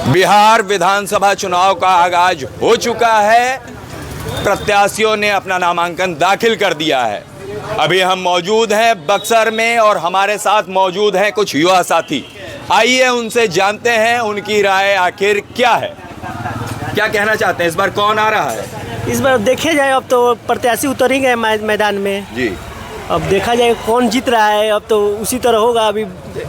बिहार विधानसभा चुनाव का आगाज हो चुका है। प्रत्याशियों ने अपना नामांकन दाखिल कर दिया है। अभी हम मौजूद हैं बक्सर में और हमारे साथ मौजूद हैं कुछ युवा साथी। आइए उनसे जानते हैं उनकी राय आखिर क्या है, क्या कहना चाहते हैं। इस बार कौन आ रहा है? इस बार देखे जाए, अब तो प्रत्याशी उतरेंगे मैदान में जी। अब देखा जाए कौन जीत रहा है, अब तो उसी तरह होगा। अभी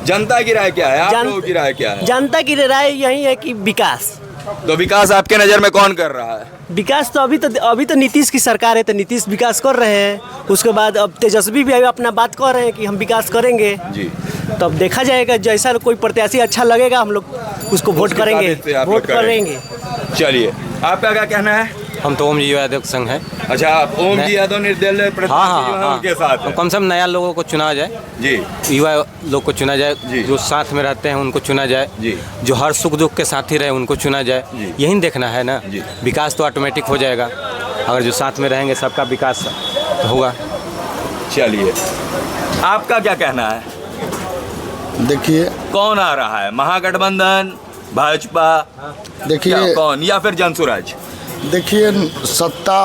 जनता की राय क्या है, आप लोगों की राय क्या है? जनता की राय यही है कि विकास। तो विकास आपके नज़र में कौन कर रहा है? विकास तो अभी तो नीतीश की सरकार है, तो नीतीश विकास कर रहे हैं। उसके बाद अब तेजस्वी भी अपना बात कर रहे हैं कि हम विकास करेंगे जी। तो अब देखा जाएगा, जैसा कोई प्रत्याशी अच्छा लगेगा हम लोग उसको वोट करेंगे, वोट करेंगे। चलिए, आपका क्या कहना है? हम तो ओम जी यादव संग हैं। अच्छा, ओम जी यादव निर्दलीय प्रत्याशी उनके साथ कम से कम नया लोगों को चुना जाए जी, युवा लोग को चुना जाए जी, जो साथ में रहते हैं उनको चुना जाए जी, जो हर सुख दुख के साथी रहे उनको चुना जाए, यही देखना है ना जी। विकास तो ऑटोमेटिक हो जाएगा अगर जो साथ में रहेंगे, सबका विकास तो होगा। चलिए, आपका क्या कहना है? देखिए, कौन आ रहा है? महागठबंधन, भाजपा, देखिए कौन, या फिर जनसुराज? देखिए, सत्ता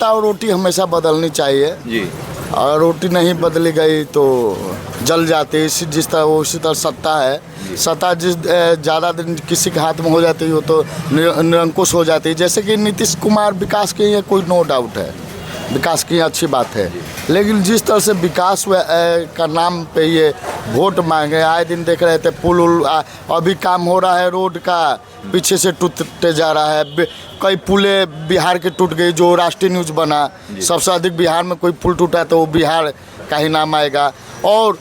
और रोटी हमेशा बदलनी चाहिए जी। और रोटी नहीं बदली गई तो जल जाती है। जिस तरह उसी तरह सत्ता है, सत्ता जिस ज़्यादा दिन किसी के हाथ में हो जाती है वो तो निरंकुश हो जाती है। जैसे कि नीतीश कुमार विकास के लिए कोई नो डाउट है, विकास की अच्छी बात है, लेकिन जिस तरह से विकास का नाम पे ये वोट मांगे, आए दिन देख रहे थे पुल अभी काम हो रहा है, रोड का पीछे से टूटते जा रहा है। कई पुलें बिहार के टूट गई, जो राष्ट्रीय न्यूज़ बना। सबसे अधिक बिहार में कोई पुल टूटा तो वो बिहार का ही नाम आएगा। और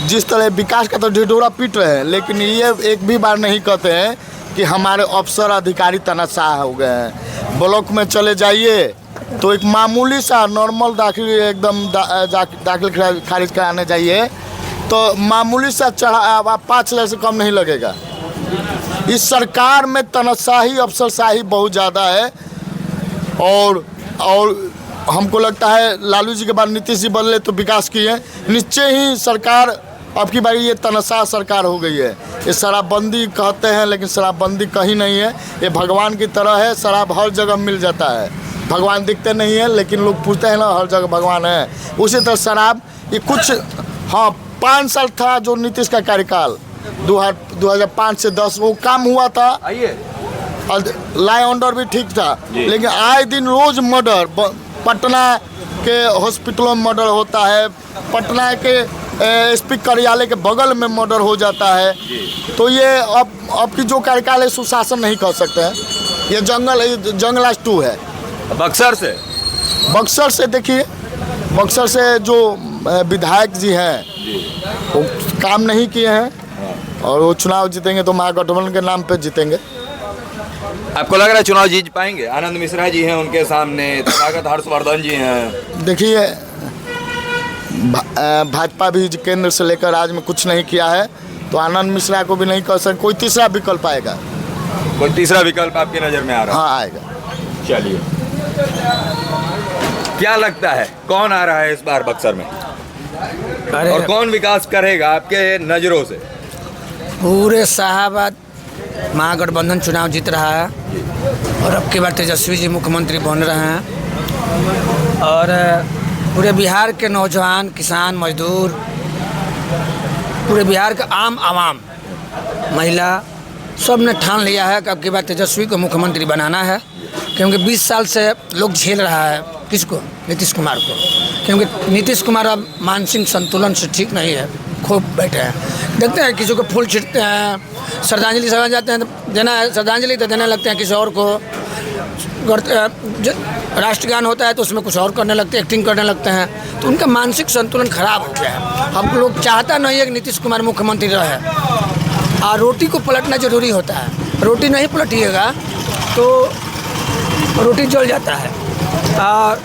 जिस तरह विकास का तो ढिढोरा पीट रहे हैं, लेकिन ये एक भी बार नहीं कहते हैं कि हमारे अफसर अधिकारी तनाशाह हो गए हैं। ब्लॉक में चले जाइए तो एक मामूली सा नॉर्मल दाखिल एकदम दाखिल खारिज कराने जाइए तो मामूली सा चढ़ा 5 लाख से कम नहीं लगेगा। इस सरकार में तनाशाही, अफसरशाही बहुत ज़्यादा है। और हमको लगता है लालू जी के बाद नीतीश जी बदले तो विकास किए, निश्चय ही सरकार अब की बारी ये तनाशाह सरकार हो गई है। ये शराबबंदी कहते हैं, लेकिन शराबबंदी कहीं नहीं है। ये भगवान की तरह है, शराब हर जगह मिल जाता है। भगवान दिखते नहीं है, लेकिन लोग पूछते हैं ना हर जगह भगवान है। उसी तरह शराब, ये कुछ 5 साल था जो नीतीश का कार्यकाल 2005 से 10 वो काम हुआ था। लॉ ऑर्डर भी ठीक था, लेकिन आए दिन रोज मर्डर, पटना के हॉस्पिटलों में मर्डर होता है, पटना के एसपी कार्यालय के बगल में मर्डर हो जाता है। तो ये अब की जो कार्यकाल है सुशासन नहीं कर सकते हैं। ये जंगल 2 है। बक्सर से देखिए, बक्सर से जो विधायक जी हैं वो काम नहीं किए हैं और वो चुनाव जीतेंगे तो महागठबंधन के नाम पे जीतेंगे। आपको लग रहा है चुनाव जीत पाएंगे? आनंद मिश्रा जी हैं उनके सामने, तथागत हर्षवर्धन जी हैं। देखिए, भाजपा भी केंद्र से लेकर आज में कुछ नहीं किया है, तो आनंद मिश्रा को भी नहीं कर सकते। कोई तीसरा विकल्प आएगा? कोई तीसरा विकल्प आपकी नज़र में आ रहा है? हाँ, आएगा। चलिए, क्या लगता है कौन आ रहा है इस बार बक्सर में, और कौन विकास करेगा आपके नज़रों से? पूरे शाहाबाद महागठबंधन चुनाव जीत रहा है और अब की बार तेजस्वी जी मुख्यमंत्री बन रहे हैं। और पूरे बिहार के नौजवान, किसान, मजदूर, पूरे बिहार का आम आवाम, महिला, सब ने ठान लिया है कि अब की बार तेजस्वी को मुख्यमंत्री बनाना है। क्योंकि 20 साल से लोग झेल रहा है किसको? नीतीश कुमार को। क्योंकि नीतीश कुमार अब मानसिक संतुलन से ठीक नहीं है, खूब बैठे हैं। देखते हैं किसी को फूल छिड़ते हैं, श्रद्धांजलि समझ जाते हैं, देना है श्रद्धांजलि तो देने लगते हैं किसी और को। राष्ट्रगान होता है तो उसमें कुछ और करने लगते हैं, एक्टिंग करने लगते हैं। तो उनका मानसिक संतुलन खराब हो गया है। हम लोग चाहता नहीं है कि नीतीश कुमार मुख्यमंत्री रहे। और रोटी को पलटना जरूरी होता है। रोटी नहीं पलटिएगा तो रोटी जल जाता है। और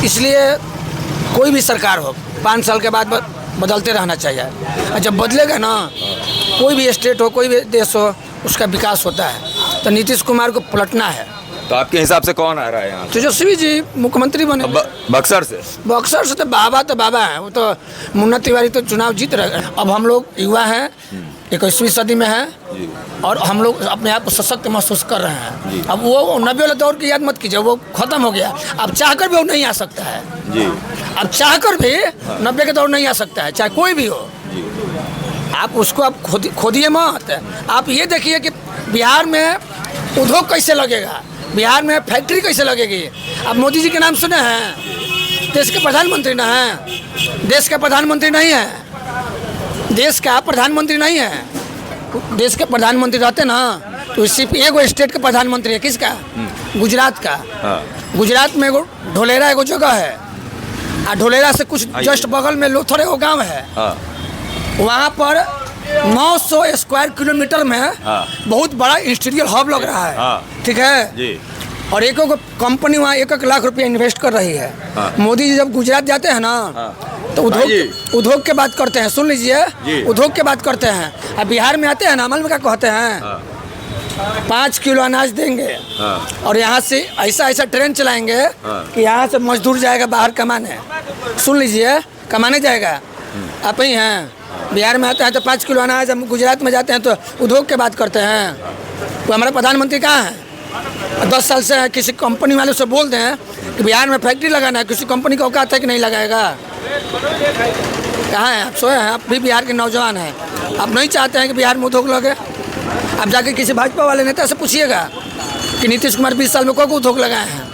इसलिए कोई भी सरकार हो 5 साल के बाद बदलते रहना चाहिए। और जब बदलेगा ना, कोई भी स्टेट हो, कोई भी देश हो, उसका विकास होता है। तो नीतीश कुमार को पलटना है। तो आपके हिसाब से कौन आ रहा है यहाँ? तेजस्वी जी मुख्यमंत्री बने। बक्सर से तो बाबा है, वो तो मुन्ना तिवारी तो चुनाव जीत रहे। अब हम लोग युवा हैं, 21वीं सदी में हैं और हम लोग अपने आप को सशक्त महसूस कर रहे हैं। अब वो 90 वाला दौर की याद मत कीजिए, वो खत्म हो गया। अब चाहकर भी वो नहीं आ सकता है जी। अब चाहकर भी 90 के दौर नहीं आ सकता है, चाहे कोई भी हो। आप उसको आप खोदिए मत। आप ये देखिए कि बिहार में उद्योग कैसे लगेगा, बिहार में फैक्ट्री कैसे लगेगी। अब मोदी जी के नाम सुने हैं, देश के प्रधानमंत्री ना हैं, देश के प्रधानमंत्री नहीं है, देश का प्रधानमंत्री नहीं है। देश के प्रधानमंत्री रहते ना तो सिर्फ एगो स्टेट का प्रधानमंत्री है। किसका? गुजरात का। गुजरात में एगो ढोलेरा एगो जगह है, और ढोलेरा से कुछ जस्ट बगल में लोथर एगो गाँव है। वहाँ पर 900 स्क्वायर किलोमीटर में बहुत बड़ा इंडस्ट्रियल हब लग रहा है, ठीक है जी। और एक कंपनी वहाँ 1-1 लाख रुपया इन्वेस्ट कर रही है। मोदी जी जब गुजरात जाते हैं ना तो उद्योग के बात करते हैं, सुन लीजिए, उद्योग के बात करते हैं। अब बिहार में आते हैं ना, अमल में क्या कहते हैं, 5 किलो अनाज देंगे और यहाँ से ऐसा ट्रेन चलाएंगे कि यहाँ से मजदूर जाएगा बाहर कमाने। सुन लीजिए, कमाने जाएगा। आप ही हैं, बिहार में आते हैं तो 5 किलो अनाज, हम गुजरात में जाते हैं तो उद्योग के बात करते हैं। तो हमारा प्रधानमंत्री कहाँ है? 10 साल से किसी कंपनी वाले से बोल दें कि बिहार में फैक्ट्री लगाना है, किसी कंपनी का औकात है कि नहीं लगाएगा? कहाँ हैं आप? सोए हैं? आप भी बिहार के नौजवान हैं, आप नहीं चाहते हैं कि बिहार में उद्योग लगे? आप जाके किसी भाजपा वाले नेता से पूछिएगा कि नीतीश कुमार 20 साल में कोई उद्योग लगाए हैं,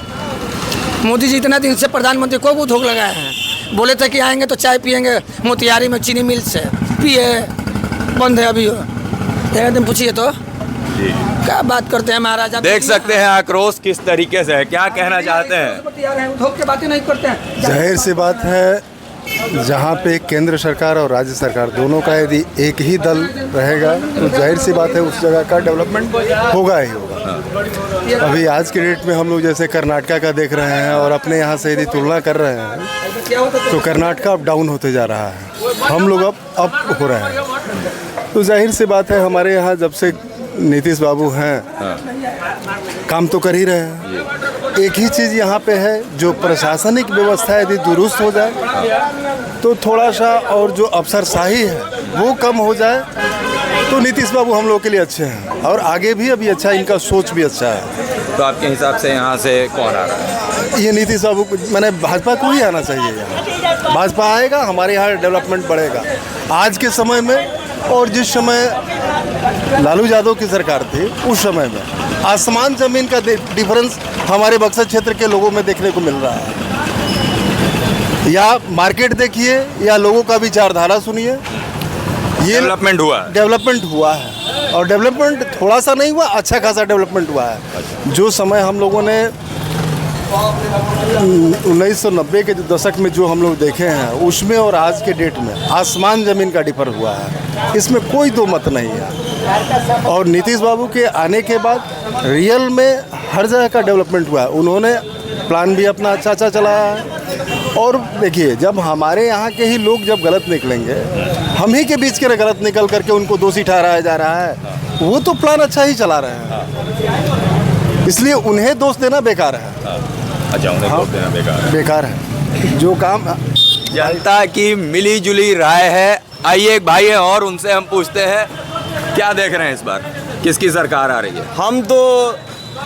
मोदी जी इतना दिन से प्रधानमंत्री कोई उद्योग लगाए हैं। बोले थे कि आएंगे तो चाय पियेंगे मोतिहारी में चीनी मिल से, पिए, बंद है अभी। एक दिन पूछिए तो क्या बात करते हैं महाराज। देख सकते हैं आक्रोश किस तरीके से है। क्या कहना चाहते हैं? उद्योग की बातें नहीं करते हैं। जाहिर सी बात है, जहाँ पे केंद्र सरकार और राज्य सरकार दोनों का यदि एक ही दल रहेगा तो जाहिर सी बात है उस जगह का डेवलपमेंट होगा ही होगा। अभी आज के डेट में हम लोग जैसे कर्नाटका का देख रहे हैं और अपने यहाँ से यदि तुलना कर रहे हैं तो कर्नाटका अब डाउन होते जा रहा है, हम लोग अब अप हो रहे हैं। तो जाहिर सी बात है हमारे यहाँ जब से नीतीश बाबू हैं काम तो कर ही रहे हैं। एक ही चीज़ यहाँ पे है, जो प्रशासनिक व्यवस्था यदि दुरुस्त हो जाए तो थोड़ा सा, और जो अफसरशाही है वो कम हो जाए तो नीतीश बाबू हम लोग के लिए अच्छे हैं और आगे भी अभी अच्छा, इनका सोच भी अच्छा है। तो आपके हिसाब से यहाँ से कौन आ रहा है? ये नीतीश बाबू को, मैंने भाजपा को ही आना चाहिए यहाँ। भाजपा आएगा, हमारे यहाँ डेवलपमेंट बढ़ेगा। आज के समय में और जिस समय लालू यादव की सरकार थी उस समय में आसमान ज़मीन का डिफरेंस हमारे बक्सर क्षेत्र के लोगों में देखने को मिल रहा है। या मार्केट देखिए या लोगों का विचारधारा सुनिए, ये डेवलपमेंट हुआ है और डेवलपमेंट थोड़ा सा नहीं हुआ, अच्छा खासा डेवलपमेंट हुआ है। जो समय हम लोगों ने 1990 के दशक में जो हम लोग देखे हैं उसमें और आज के डेट में आसमान ज़मीन का डिफर हुआ है, इसमें कोई दो मत नहीं है। और नीतीश बाबू के आने के बाद रियल में हर जगह का डेवलपमेंट हुआ है। उन्होंने प्लान भी अपना अच्छा चलाया है। और देखिए, जब हमारे यहाँ के ही लोग जब गलत निकलेंगे, हम ही के बीच के गलत निकल करके उनको दोषी ठहराया जा रहा है, वो तो प्लान अच्छा ही चला रहे हैं, इसलिए उन्हें दोष देना बेकार है। अच्छा, उन्हें दोष देना बेकार है। जो काम जनता की मिली जुली राय है। आइए एक भाई है और उनसे हम पूछते हैं, क्या देख रहे हैं इस बार, किसकी सरकार आ रही है? हम तो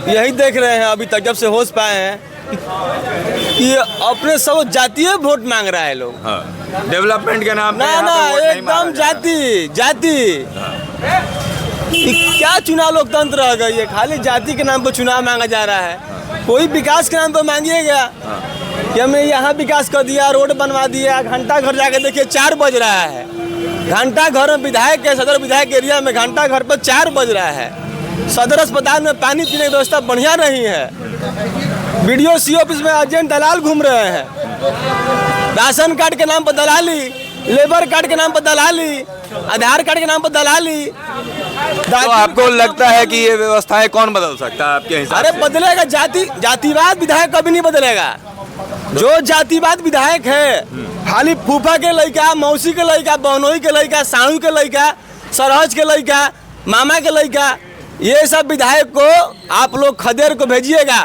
यही देख रहे हैं अभी तक जब से होश पाए हैं कि अपने सब जातीय वोट मांग रहा है लोग। हाँ। डेवलपमेंट के नाम पे एकदम जाति क्या चुनाव लोकतंत्र रह गई है, खाली जाति के नाम पर चुनाव मांगा जा रहा है। कोई विकास के नाम पर मांगिएगा कि हमने यहाँ विकास कर दिया, रोड बनवा दिया, घंटा घर जाके देखिए 4 बज रहा है। घंटा घर में विधायक के सदर विधायक एरिया में घंटा घर पर 4 बज रहा है। सदर अस्पताल में पानी पीने की व्यवस्था बढ़िया नहीं है। बीडीओ सी ऑफिस में एजेंट दलाल घूम रहे हैं। राशन कार्ड के नाम पर दलाली, लेबर कार्ड के नाम पर दलाली, आधार कार्ड के नाम पर दलाली। तो आपको लगता है कि ये व्यवस्थाएं कौन बदल सकता है आपके हिसाब से? अरे बदलेगा, जातिवाद विधायक कभी नहीं बदलेगा। जो जातिवाद विधायक है खाली फूफा के लड़का, मौसी के लड़का, बहनोई के लड़का, साहू के लड़का, सरहज के लड़का, मामा के लड़का, ये सब विधायक को आप लोग खदेड़ को भेजिएगा।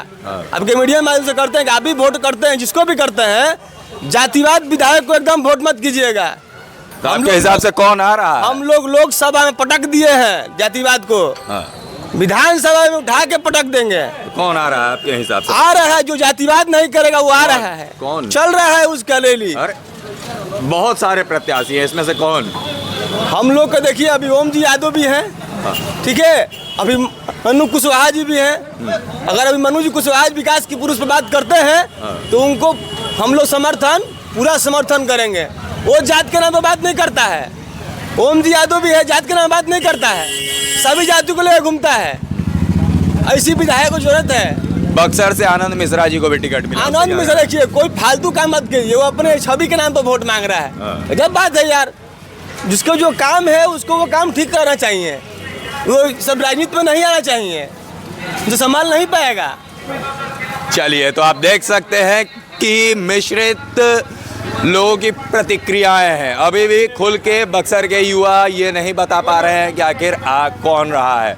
आपके मीडिया माध्यम से करते हैं कि आप भी वोट करते हैं, जिसको भी करते हैं, जातिवाद विधायक को एकदम वोट मत कीजिएगा। तो आपके हिसाब से कौन आ रहा है? हम लोग लोकसभा में पटक दिए हैं जातिवाद को, हाँ। विधानसभा में उठा के पटक देंगे। कौन आ रहा है आपके हिसाब से? आ रहा है, जो जातिवाद नहीं करेगा वो आ रहा है। कौन? चल रहा है उसका रैली। अरे बहुत सारे प्रत्याशी हैं, इसमें से कौन? हम लोग का देखिए, अभी ओम जी यादव भी हैं, ठीक है, अभी मनु कुशवाहा जी भी हैं। अगर अभी मनु जी कुशवाहा विकास की पुरुष पर बात करते हैं तो उनको हम लोग पूरा समर्थन करेंगे। वो जात के नाम पर बात नहीं करता है। ओम जी यादव भी है, जात के नाम पर बात नहीं करता है, सभी जातियों को लेकर घूमता है। ऐसी विधायक को जरूरत है। बक्सर से आनंद मिश्रा जी को भी टिकट मिला। आनंद मिश्रा देखिए, कोई फालतू काम मत कीजिए, वो अपने छवि के नाम पर वोट मांग रहा है। जब बात है यार, जिसको जो काम है उसको वो काम ठीक करना चाहिए। वो सब राजनीति में नहीं आना चाहिए, जो संभाल नहीं पाएगा। चलिए, तो आप देख सकते हैं कि मिश्रित लोगों की प्रतिक्रियाएं हैं। अभी भी खुल के बक्सर के युवा ये नहीं बता पा रहे हैं कि आखिर कौन रहा है।